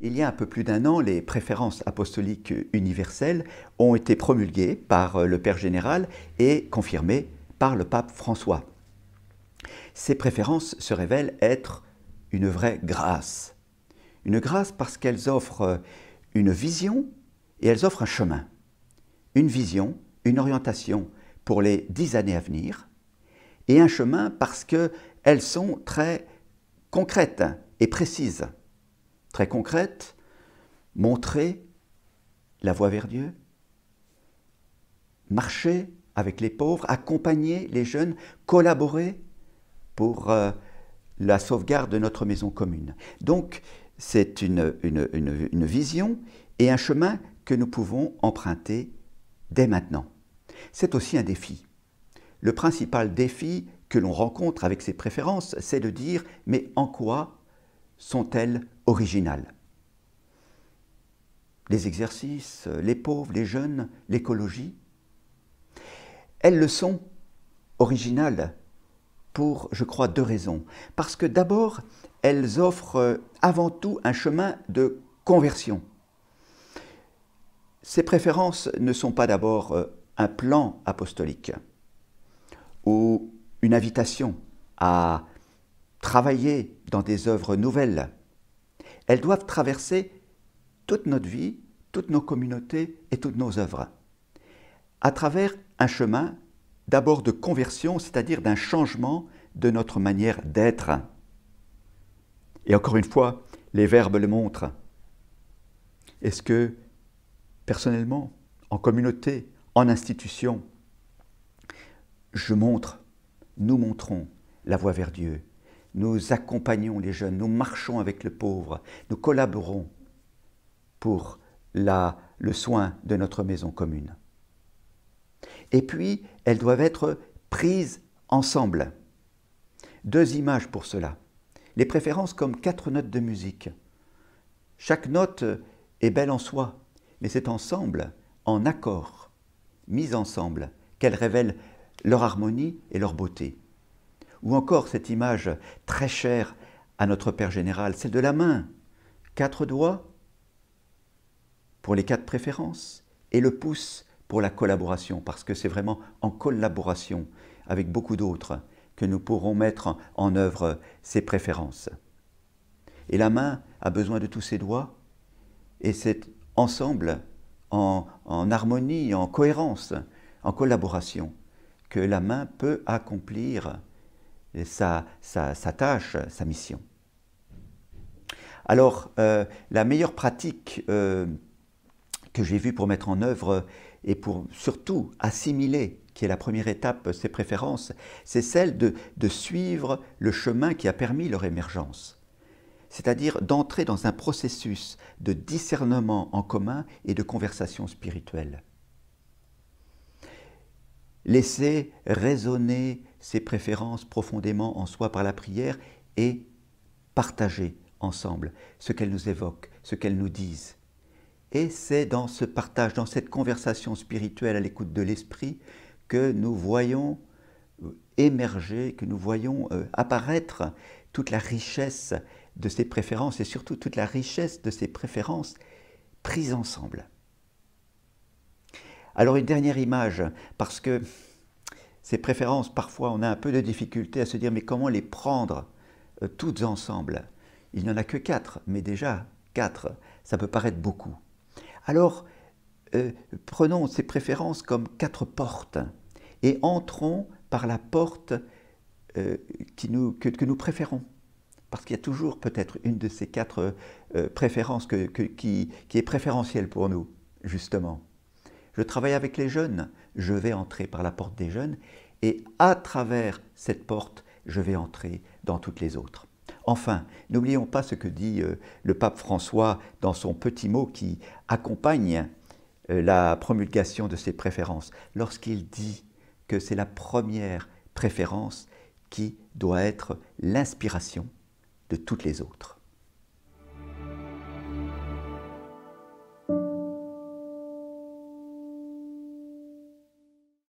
Il y a un peu plus d'un an, les préférences apostoliques universelles ont été promulguées par le Père général et confirmées par le pape François. Ces préférences se révèlent être une vraie grâce. Une grâce parce qu'elles offrent une vision et elles offrent un chemin. Une vision, une orientation pour les 10 années à venir et un chemin parce qu'elles sont très concrètes et précises. Très concrètes, montrer la voie vers Dieu, marcher avec les pauvres, accompagner les jeunes, collaborer pour la sauvegarde de notre maison commune. Donc, c'est une vision et un chemin que nous pouvons emprunter dès maintenant. C'est aussi un défi. Le principal défi que l'on rencontre avec ces préférences, c'est de dire « mais en quoi sont-elles originales ?» Les exercices, les pauvres, les jeunes, l'écologie. Elles le sont originales pour, je crois, 2 raisons. Parce que d'abord, elles offrent avant tout un chemin de conversion. Ces préférences ne sont pas d'abord un plan apostolique ou une invitation à travailler dans des œuvres nouvelles. Elles doivent traverser toute notre vie, toutes nos communautés et toutes nos œuvres, à travers un chemin d'abord de conversion, c'est-à-dire d'un changement de notre manière d'être. Et encore une fois, les verbes le montrent. Est-ce que, personnellement, en communauté, en institution, nous montrons la voie vers Dieu, nous accompagnons les jeunes, nous marchons avec le pauvre, nous collaborons pour le soin de notre maison commune. Et puis, elles doivent être prises ensemble. 2 images pour cela. Les préférences comme 4 notes de musique. Chaque note est belle en soi, mais c'est ensemble, en accord, mises ensemble, qu'elles révèlent leur harmonie et leur beauté. Ou encore cette image très chère à notre Père général, celle de la main. 4 doigts pour les 4 préférences et le pouce pour la collaboration, parce que c'est vraiment en collaboration avec beaucoup d'autres que nous pourrons mettre en œuvre ces préférences. Et la main a besoin de tous ses doigts, et c'est ensemble, en harmonie, en cohérence, en collaboration, que la main peut accomplir sa tâche, sa mission. Alors, la meilleure pratique que j'ai vue pour mettre en œuvre et pour surtout assimiler, qui est la première étape, ces préférences, c'est celle de suivre le chemin qui a permis leur émergence. C'est-à-dire d'entrer dans un processus de discernement en commun et de conversation spirituelle. Laisser résonner ces préférences profondément en soi par la prière et partager ensemble ce qu'elles nous évoquent, ce qu'elles nous disent. Et c'est dans ce partage, dans cette conversation spirituelle à l'écoute de l'esprit que nous voyons émerger, que nous voyons apparaître toute la richesse de ces préférences et surtout toute la richesse de ces préférences prises ensemble. Alors une dernière image, parce que ces préférences, parfois on a un peu de difficulté à se dire mais comment les prendre toutes ensemble? Il n'y en a que 4, mais déjà 4, ça peut paraître beaucoup. Alors, prenons ces préférences comme 4 portes et entrons par la porte que nous préférons. Parce qu'il y a toujours peut-être une de ces 4 préférences qui est préférentielle pour nous, justement. Je travaille avec les jeunes, je vais entrer par la porte des jeunes et à travers cette porte, je vais entrer dans toutes les autres. Enfin, n'oublions pas ce que dit le pape François dans son petit mot qui accompagne la promulgation de ces préférences, lorsqu'il dit que c'est la première préférence qui doit être l'inspiration de toutes les autres.